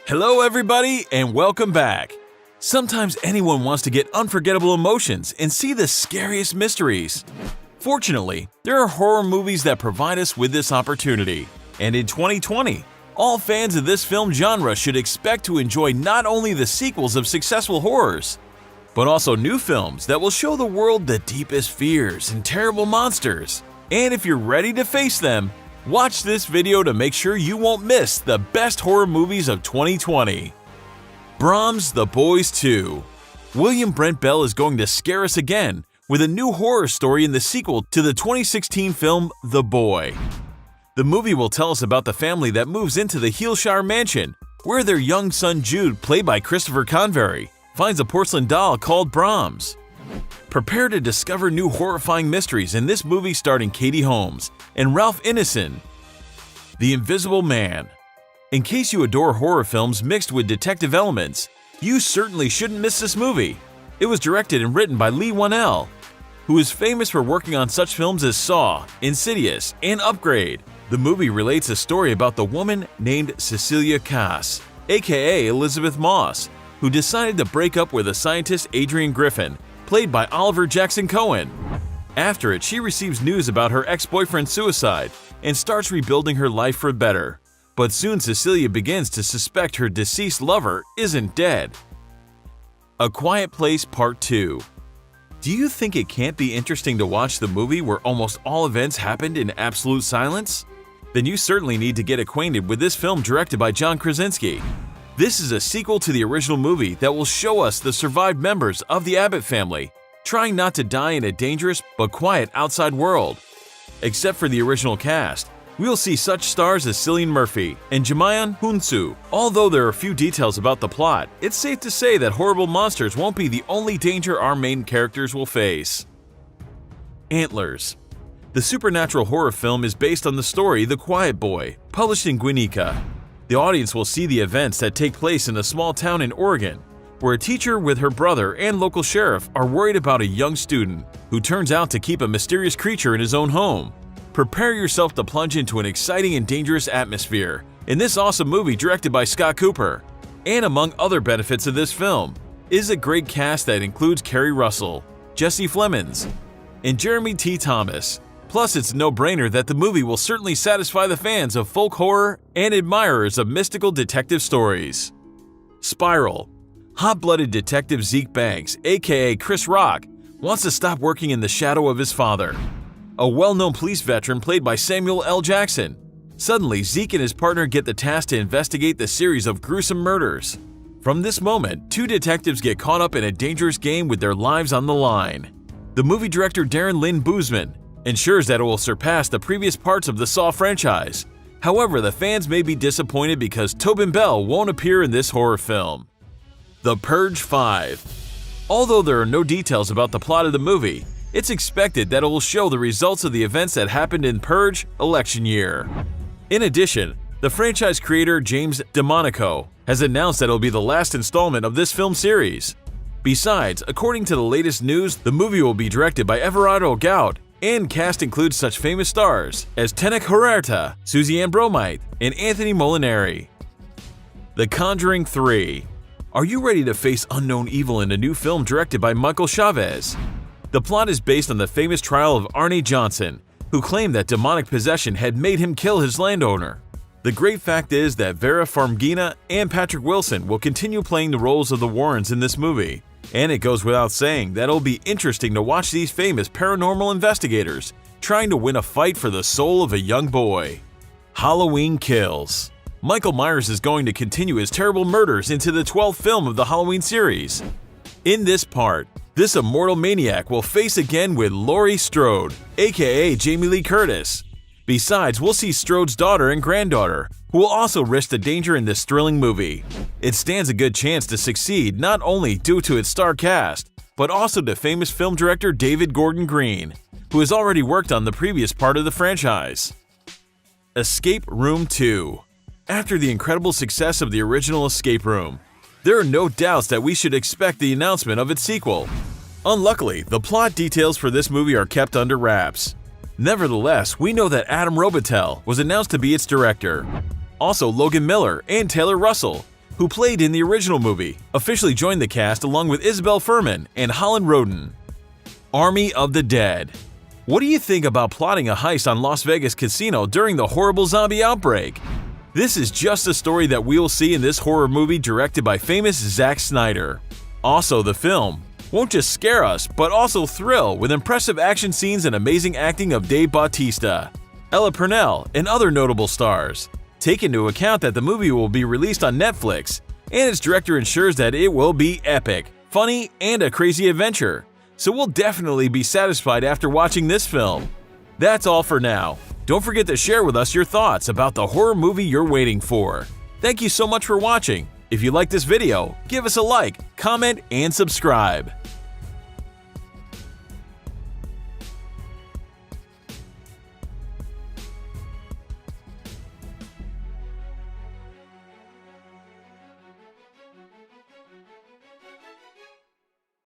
Hello everybody and welcome back. Sometimes anyone wants to get unforgettable emotions and see the scariest mysteries. Fortunately, there are horror movies that provide us with this opportunity. And in 2020, all fans of this film genre should expect to enjoy not only the sequels of successful horrors, but also new films that will show the world the deepest fears and terrible monsters. And if you're ready to face them, watch this video to make sure you won't miss the best horror movies of 2020. Brahms The Boys 2. William Brent Bell is going to scare us again with a new horror story in the sequel to the 2016 film The Boy. The movie will tell us about the family that moves into the Healshire mansion, where their young son Jude, played by Christopher Convery, finds a porcelain doll called Brahms. Prepare to discover new horrifying mysteries in this movie starring Katie Holmes and Ralph Ineson. The Invisible Man. In case you adore horror films mixed with detective elements, you certainly shouldn't miss this movie. It was directed and written by Leigh Whannell, who is famous for working on such films as Saw, Insidious, and Upgrade. The movie relates a story about the woman named Cecilia Cass, aka Elizabeth Moss, who decided to break up with the scientist Adrian Griffin, played by Oliver Jackson Cohen. After it, she receives news about her ex-boyfriend's suicide and starts rebuilding her life for better. But soon Cecilia begins to suspect her deceased lover isn't dead. A Quiet Place Part 2. Do you think it can't be interesting to watch the movie where almost all events happened in absolute silence? Then you certainly need to get acquainted with this film directed by John Krasinski. This is a sequel to the original movie that will show us the survived members of the Abbott family trying not to die in a dangerous but quiet outside world. Except for the original cast, we'll see such stars as Cillian Murphy and Jamion Hunsu. Although there are few details about the plot, it's safe to say that horrible monsters won't be the only danger our main characters will face. Antlers. The supernatural horror film is based on the story The Quiet Boy, published in Guernica. The audience will see the events that take place in a small town in Oregon, where a teacher with her brother and local sheriff are worried about a young student who turns out to keep a mysterious creature in his own home. Prepare yourself to plunge into an exciting and dangerous atmosphere in this awesome movie directed by Scott Cooper. And among other benefits of this film is a great cast that includes Kerry Russell, Jesse Plemons, and Jeremy T. Thomas. Plus, it's a no-brainer that the movie will certainly satisfy the fans of folk horror and admirers of mystical detective stories. Spiral. Hot-blooded detective Zeke Banks, aka Chris Rock, wants to stop working in the shadow of his father, a well-known police veteran played by Samuel L. Jackson. Suddenly, Zeke and his partner get the task to investigate the series of gruesome murders. From this moment, two detectives get caught up in a dangerous game with their lives on the line. The movie director Darren Lynn Bousman ensures that it will surpass the previous parts of the Saw franchise. However, the fans may be disappointed because Tobin Bell won't appear in this horror film. The Purge 5. Although there are no details about the plot of the movie, it's expected that it will show the results of the events that happened in Purge election year. In addition, the franchise creator James DeMonaco has announced that it will be the last installment of this film series. Besides, according to the latest news, the movie will be directed by Everardo Gout, and cast includes such famous stars as Tenek Huerta, Susie Ann Bromite, and Anthony Molinari. The Conjuring 3. Are you ready to face unknown evil in a new film directed by Michael Chavez? The plot is based on the famous trial of Arne Johnson, who claimed that demonic possession had made him kill his landowner. The great fact is that Vera Farmiga and Patrick Wilson will continue playing the roles of the Warrens in this movie. And it goes without saying that it'll be interesting to watch these famous paranormal investigators trying to win a fight for the soul of a young boy. Halloween Kills. Michael Myers is going to continue his terrible murders into the 12th film of the Halloween series. In this part, this immortal maniac will face again with Laurie Strode, aka Jamie Lee Curtis. Besides, we'll see Strode's daughter and granddaughter, who will also risk the danger in this thrilling movie. It stands a good chance to succeed not only due to its star cast, but also to famous film director David Gordon Green, who has already worked on the previous part of the franchise. Escape Room 2. After the incredible success of the original Escape Room, there are no doubts that we should expect the announcement of its sequel. Unluckily, the plot details for this movie are kept under wraps. Nevertheless, we know that Adam Robitel was announced to be its director. Also, Logan Miller and Taylor Russell, who played in the original movie, officially joined the cast along with Isabel Fuhrman and Holland Roden. Army of the Dead. What do you think about plotting a heist on Las Vegas casino during the horrible zombie outbreak? This is just a story that we'll see in this horror movie directed by famous Zack Snyder. Also, the film won't just scare us, but also thrill with impressive action scenes and amazing acting of Dave Bautista, Ella Purnell, and other notable stars. Take into account that the movie will be released on Netflix, and its director ensures that it will be epic, funny, and a crazy adventure. So we'll definitely be satisfied after watching this film. That's all for now. Don't forget to share with us your thoughts about the horror movie you're waiting for. Thank you so much for watching. If you like this video, give us a like, comment, and subscribe.